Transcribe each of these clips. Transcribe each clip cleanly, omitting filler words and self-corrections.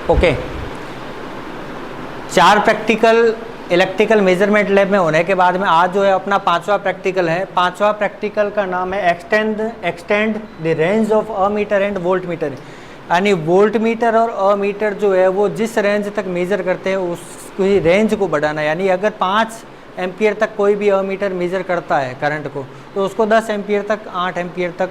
Okay, 4 practical electrical measurement lab में होने के बाद में आज जो है अपना 5वां प्रैक्टिकल है। 5वां प्रैक्टिकल का नाम है extend the range of ammeter and volt meter. यानी वोल्ट मीटर और अमीटर जो है वो जिस रेंज तक मेज़र करते हैं उसकी रेंज को बढ़ाना। यानी अगर 5 एम्पियर तक कोई भी अमीटर मेज़र करता है करंट को, तो उसको 10 एम्पियर तक, 8 एम्पियर तक,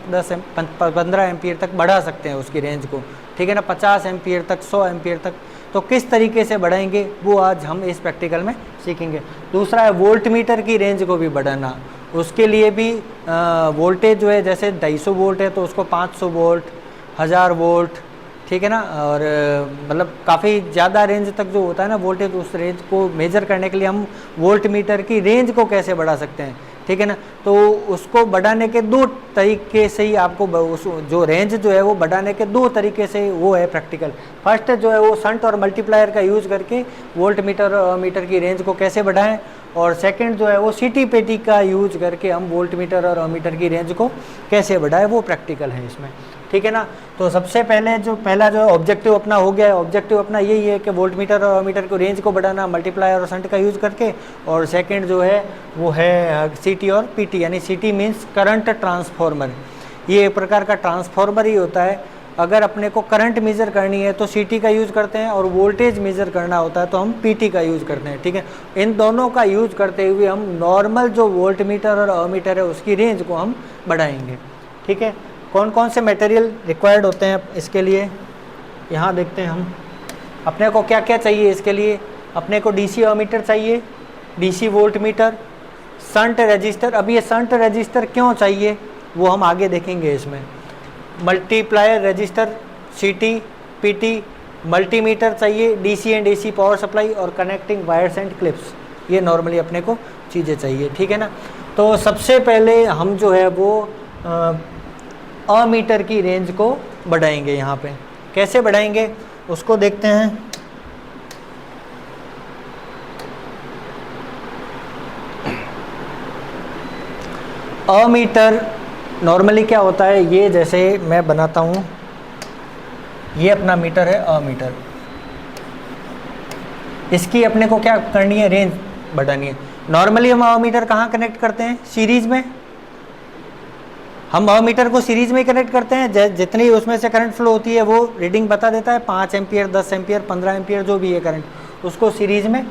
15 एम्पियर तक बढ़ा सकते हैं उसकी रेंज को, ठीक है ना, 50 एम्पियर तक, 100 एम्पियर तक। तो किस तरीके से बढ़ाएंगे वो आज हम इस प्रैक्टिकल में सीखेंगे। दूसरा है वोल्ट मीटर की रेंज को भी बढ़ाना। उसके लिए भी वोल्टेज जो है, जैसे 250 वोल्ट है तो उसको 500 वोल्ट, 1000 वोल्ट, ठीक है ना, और मतलब काफ़ी ज़्यादा रेंज तक जो होता है ना वोल्टेज, उस रेंज को मेज़र करने के लिए हम वोल्ट मीटर की रेंज को कैसे बढ़ा सकते हैं, ठीक है ना। तो उसको बढ़ाने के 2 तरीके से ही आपको उस जो रेंज जो है वो बढ़ाने के 2 तरीके से वो है प्रैक्टिकल। फर्स्ट जो है वो शंट और मल्टीप्लायर का यूज़ करके वोल्ट मीटर और मीटर की रेंज को कैसे बढ़ाएं, और सेकंड जो है वो सीटी पेटी का यूज करके हम वोल्ट मीटर और मीटर की रेंज को कैसे बढ़ाएं, वो प्रैक्टिकल है इसमें, ठीक है ना। तो सबसे पहले पहला जो ऑब्जेक्टिव अपना हो गया है, ऑब्जेक्टिव अपना यही है कि वोल्ट मीटर और मीटर को रेंज को बढ़ाना मल्टीप्लायर और शंट का यूज़ करके, और सेकंड जो है वो है सीटी और पीटी। यानी सीटी मीन्स करंट ट्रांसफॉर्मर। ये एक प्रकार का ट्रांसफॉर्मर ही होता है। अगर अपने को करंट मेज़र करनी है तो सीटी का यूज़ करते हैं, और वोल्टेज मेज़र करना होता है तो हम पीटी का यूज़ करते हैं, ठीक है। इन दोनों का यूज़ करते हुए हम नॉर्मल जो वोल्ट मीटर और अमीटर है उसकी रेंज को हम बढ़ाएंगे, ठीक है। कौन कौन से मटेरियल रिक्वायर्ड होते हैं इसके लिए, यहाँ देखते हैं हम। अपने को क्या क्या चाहिए इसके लिए। अपने को डीसी अमीटर चाहिए, DC volt meter, shunt resistor. अब ये शंट रजिस्टर क्यों चाहिए वो हम आगे देखेंगे इसमें। मल्टीप्लायर रजिस्टर, सीटी, पीटी, मल्टीमीटर चाहिए, DC and AC power supply, और कनेक्टिंग वायर्स एंड क्लिप्स। ये नॉर्मली अपने को चीज़ें चाहिए, ठीक है ना। तो सबसे पहले हम जो है वो अमीटर की रेंज को बढ़ाएंगे। यहाँ पे कैसे बढ़ाएंगे उसको देखते हैं। अमीटर नॉर्मली क्या होता है, ये जैसे मैं बनाता हूँ, ये अपना मीटर है अमीटर। इसकी अपने को क्या करनी है, रेंज बढ़ानी है। नॉर्मली हम अमीटर कहाँ कनेक्ट करते हैं, सीरीज में। हम अमीटर को सीरीज में कनेक्ट करते हैं, जितनी उसमें से करंट फ्लो होती है वो रीडिंग बता देता है। 5 एम्पियर, 10 एम्पियर, 15 एम्पियर जो भी है करंट, उसको सीरीज में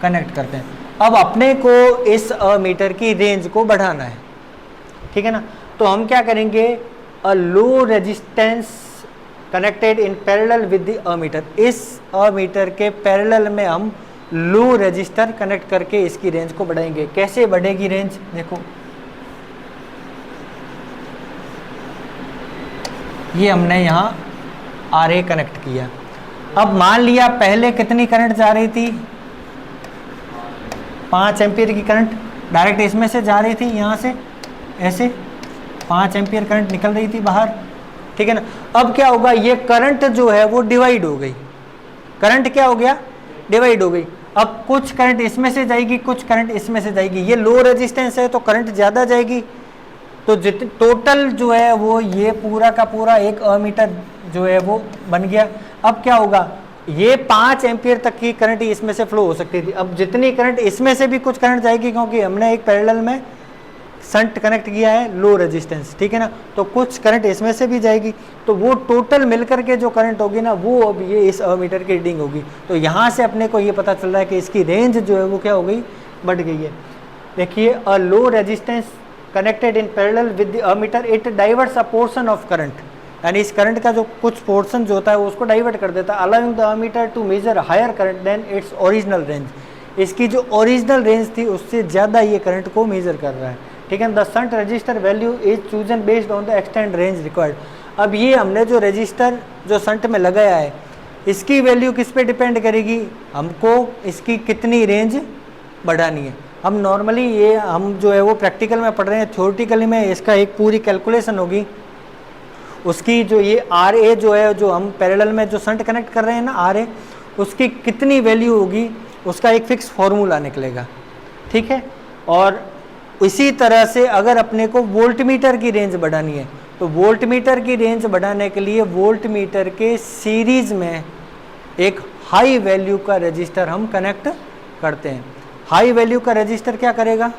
कनेक्ट करते हैं। अब अपने को इस अमीटर की रेंज को बढ़ाना है, ठीक है ना। तो हम क्या करेंगे, a low resistance connected in parallel with the ammeter. इस अमीटर के पैरेलल में हम लो रेजिस्टर कनेक्ट करके इसकी रेंज को बढ़ाएंगे। कैसे बढ़ेगी रेंज, देखो ये हमने यहाँ RA कनेक्ट किया। अब मान लिया पहले कितनी करंट जा रही थी, 5 एम्पियर की करंट डायरेक्ट इसमें से जा रही थी, यहाँ से ऐसे 5 एम्पियर करंट निकल रही थी बाहर, ठीक है ना। अब क्या होगा, ये करंट जो है वो डिवाइड हो गई। करंट क्या हो गया, डिवाइड हो गई। अब कुछ करंट इसमें से जाएगी, कुछ करंट इसमें से जाएगी। ये लो रेजिस्टेंस है तो करंट ज़्यादा जाएगी, तो टोटल जो है वो ये पूरा का पूरा एक अमीटर जो है वो बन गया। अब क्या होगा, ये 5 एम्पियर तक की करंट इसमें से फ्लो हो सकती थी। अब जितनी करंट इसमें से भी कुछ करंट जाएगी, क्योंकि हमने एक पैरेलल में शंट कनेक्ट किया है लो रेजिस्टेंस, ठीक है ना। तो कुछ करंट इसमें से भी जाएगी, तो वो टोटल मिलकर के जो करंट होगी ना वो अब ये इस अमीटर की रीडिंग होगी। तो यहाँ से अपने को ये पता चल रहा है कि इसकी रेंज जो है वो क्या हो गई, बढ़ गई है। देखिए, a low resistance connected in parallel with the ammeter, it diverts a portion of current. यानी इस करंट का जो कुछ पोर्शन जो होता है उसको डाइवर्ट कर देता है, allowing the ammeter to measure higher current than its original range. इसकी जो ओरिजिनल रेंज थी उससे ज़्यादा ये करंट को मेजर कर रहा है, ठीक है। The shunt resistor value is chosen based on the extend range required. अब ये हमने जो रजिस्टर जो शंट में लगाया है इसकी वैल्यू किस पे डिपेंड करेगी, हमको इसकी कितनी रेंज बढ़ानी है। हम नॉर्मली ये हम जो है वो प्रैक्टिकल में पढ़ रहे हैं, थ्योरेटिकली में इसका एक पूरी कैलकुलेशन होगी। उसकी जो ये RA जो है, जो हम पैरेलल में जो शंट कनेक्ट कर रहे हैं ना RA, उसकी कितनी वैल्यू होगी उसका एक फिक्स फॉर्मूला निकलेगा, ठीक है। और इसी तरह से अगर अपने को वोल्ट मीटर की रेंज बढ़ानी है तो वोल्ट मीटर की रेंज बढ़ाने के लिए वोल्ट मीटर के सीरीज में एक हाई वैल्यू का रजिस्टर हम कनेक्ट करते हैं। हाई वैल्यू का रजिस्टर क्या करेगा?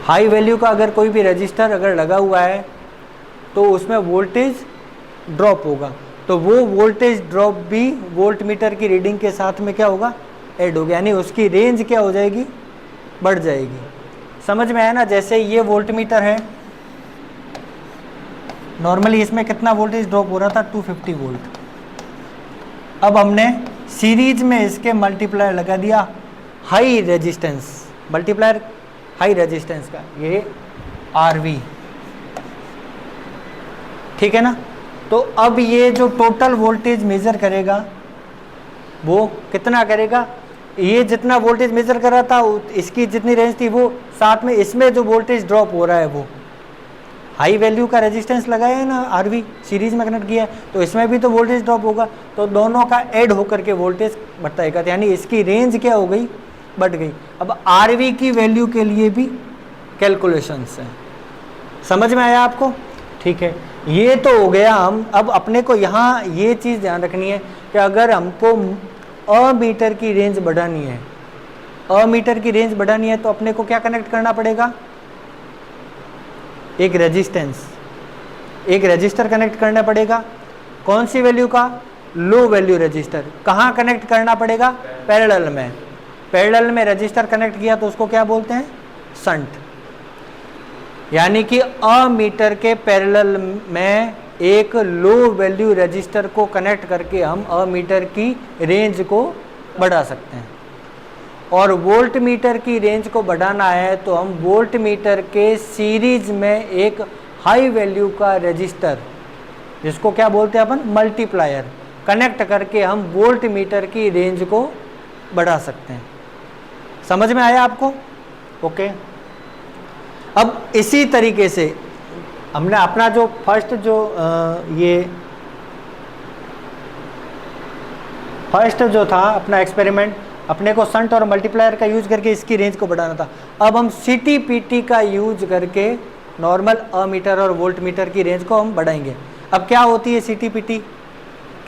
हाई वैल्यू का अगर कोई भी रजिस्टर अगर लगा हुआ है तो उसमें वोल्टेज ड्रॉप होगा, तो वो वोल्टेज ड्रॉप भी वोल्ट मीटर की रीडिंग के साथ में क्या होगा? ऐड होगा, यानी उसकी रेंज क्या हो जाएगी? बढ़ जाएगी। समझ में आया ना? जैसे ये वोल्ट मीटर है, नॉर्मली इसमें कितना वोल्टेज ड्रॉप हो रहा था? 250 वोल्ट। अब हमने सीरीज में इसके मल्टीप्लायर लगा दिया high resistance, multiplier high resistance का, ये RV, ठीक है ना? तो अब ये जो टोटल वोल्टेज मेजर करेगा वो कितना करेगा? ये जितना वोल्टेज मेजर कर रहा था इसकी जितनी रेंज थी वो, साथ में इसमें जो वोल्टेज ड्रॉप हो रहा है वो, हाई वैल्यू का रेजिस्टेंस लगाया है ना, RV सीरीज में कनेक्ट किया है, तो इसमें भी तो वोल्टेज ड्रॉप होगा, तो दोनों का ऐड होकर के वोल्टेज बढ़ता है, यानी इसकी रेंज क्या हो गई? बढ़ गई। अब RV की वैल्यू के लिए भी कैलकुलेशंस हैं। समझ में आया आपको? ठीक है, ये तो हो गया। हम अब अपने को यहाँ ये चीज़ ध्यान रखनी है कि अगर हमको मीटर की रेंज बढ़ानी है, मीटर की रेंज बढ़ानी है, तो अपने को क्या कनेक्ट करना पड़ेगा? एक रेजिस्टेंस, एक रजिस्टर कनेक्ट करना पड़ेगा। कौन सी वैल्यू का? Low value register. कहाँ कनेक्ट करना पड़ेगा? पैरेलल में। पैरेलल में रजिस्टर कनेक्ट किया तो उसको क्या बोलते हैं? शंट। यानी कि मीटर के पैरेलल में एक लो वैल्यू रजिस्टर को कनेक्ट करके हम मीटर की रेंज को बढ़ा सकते हैं। और वोल्ट मीटर की रेंज को बढ़ाना है तो हम वोल्ट मीटर के सीरीज में एक हाई वैल्यू का रजिस्टर, जिसको क्या बोलते हैं अपन? मल्टीप्लायर, कनेक्ट करके हम वोल्ट मीटर की रेंज को बढ़ा सकते हैं। समझ में आया आपको? ओके। अब इसी तरीके से हमने अपना जो फर्स्ट जो था अपना एक्सपेरिमेंट, अपने को शंट और मल्टीप्लायर का यूज करके इसकी रेंज को बढ़ाना था। अब हम CTPT का यूज करके नॉर्मल मीटर और वोल्ट मीटर की रेंज को हम बढ़ाएंगे। अब क्या होती है CTPT,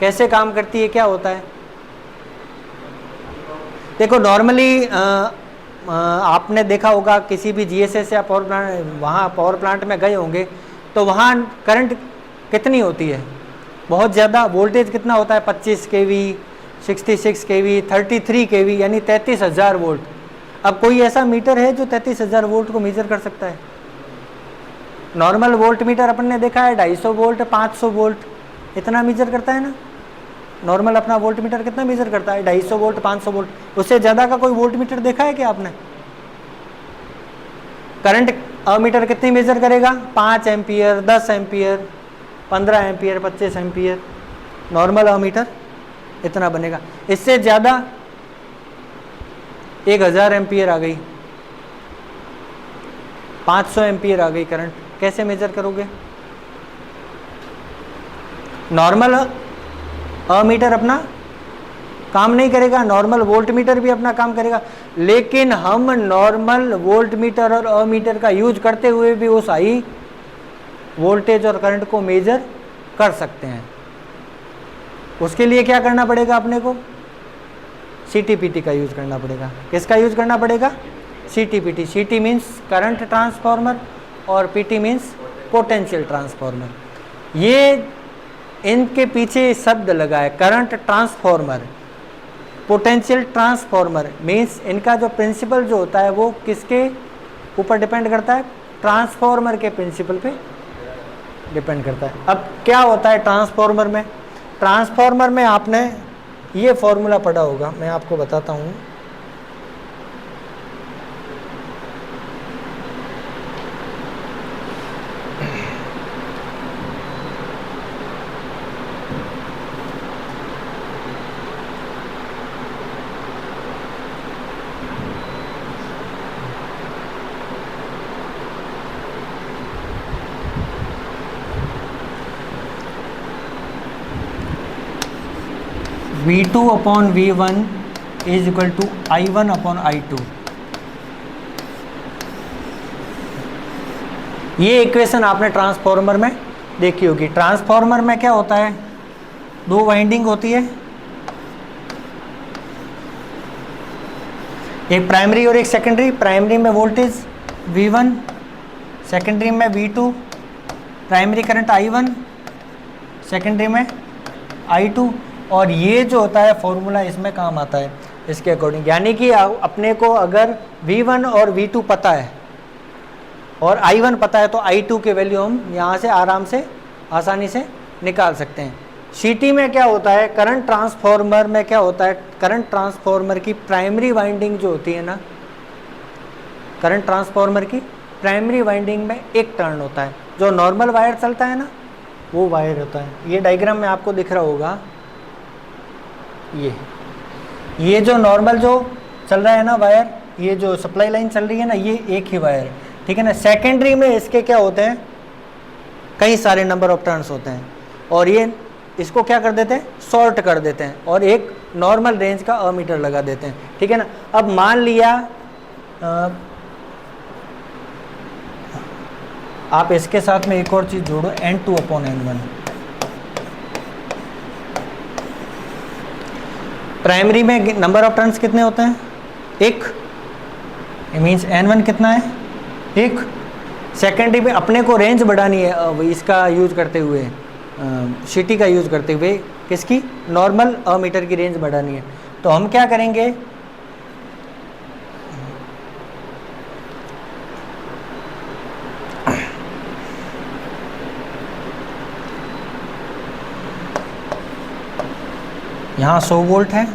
कैसे काम करती है, क्या होता है? देखो, नॉर्मली आपने देखा होगा किसी भी GSS या पावर प्लांट, वहाँ पावर प्लांट में गए होंगे तो वहाँ करंट कितनी होती है? बहुत ज़्यादा। वोल्टेज कितना होता है? 25 kV, 66 kV, 33 kV, यानी 33,000 वोल्ट। अब कोई ऐसा मीटर है जो 33,000 वोल्ट को मेजर कर सकता है? नॉर्मल वोल्ट मीटर अपन ने देखा है 250 वोल्ट, 500 वोल्ट, इतना मेजर करता है ना। नॉर्मल अपना वोल्ट मीटर कितना मेजर करता है? 250 वोल्ट, 500 वोल्ट। उससे ज़्यादा का कोई वोल्ट मीटर देखा है क्या आपने? करंट मीटर कितनी मेजर करेगा? 5 ampere, 10 ampere, 15 ampere, 25 ampere. Normal metre इतना बनेगा। इससे ज़्यादा 1000 एम्पियर आ गई, 500 एम्पियर आ गई करंट, कैसे मेजर करोगे? नॉर्मल मीटर अपना काम नहीं करेगा, नॉर्मल वोल्ट मीटर भी अपना काम करेगा, लेकिन हम नॉर्मल वोल्ट मीटर और मीटर का यूज करते हुए भी उस हाई वोल्टेज और करंट को मेजर कर सकते हैं। उसके लिए क्या करना पड़ेगा अपने को? CTPT का यूज करना पड़ेगा। किसका यूज करना पड़ेगा? CTPT। CT means current transformer और PT मीन्स पोटेंशियल ट्रांसफार्मर। ये इनके पीछे शब्द लगा है, current transformer, potential transformer. Means इनका जो प्रिंसिपल जो होता है वो किसके ऊपर डिपेंड करता है? ट्रांसफार्मर के प्रिंसिपल पे डिपेंड करता है। अब क्या होता है ट्रांसफार्मर में? ट्रांसफार्मर में आपने ये फॉर्मूला पढ़ा होगा, मैं आपको बताता हूँ। V2 upon V1 is equal to I1 upon I2। ये इक्वेशन आपने ट्रांसफार्मर में देखी होगी। ट्रांसफार्मर में क्या होता है? दो वाइंडिंग होती है, एक प्राइमरी और एक सेकेंडरी। प्राइमरी में वोल्टेज V1, सेकेंडरी में V2, primary current I1, secondary में I2। और ये जो होता है फॉर्मूला इसमें काम आता है इसके अकॉर्डिंग, यानी कि अपने को अगर V1 और V2 पता है और I1 पता है तो I2 के वैल्यू हम यहाँ से आराम से आसानी से निकाल सकते हैं। CT में क्या होता है, करंट ट्रांसफॉर्मर में क्या होता है, करंट ट्रांसफॉर्मर की प्राइमरी वाइंडिंग जो होती है ना, करंट ट्रांसफॉर्मर की प्राइमरी वाइंडिंग में एक टर्न होता है, जो नॉर्मल वायर चलता है ना वो वायर होता है। ये डायग्राम में आपको दिख रहा होगा, ये जो नॉर्मल जो चल रहा है ना वायर, ये जो सप्लाई लाइन चल रही है ना, ये एक ही वायर है, ठीक है ना। सेकेंडरी में इसके क्या होते हैं, कई सारे नंबर ऑफ टर्न्स होते हैं, और ये इसको क्या कर देते हैं, शॉर्ट कर देते हैं, और एक नॉर्मल रेंज का अमीटर लगा देते हैं, ठीक है ना। अब मान लिया आप इसके साथ में एक और चीज़ जोड़ो, N2/N1। प्राइमरी में नंबर ऑफ टर्न्स कितने होते हैं, एक, मीन्स N1 कितना है, एक। सेकेंडरी में अपने को रेंज बढ़ानी है इसका यूज करते हुए, CT का यूज करते हुए, किसकी, नॉर्मल अमीटर की रेंज बढ़ानी है। तो हम क्या करेंगे, यहाँ 100 वोल्ट है,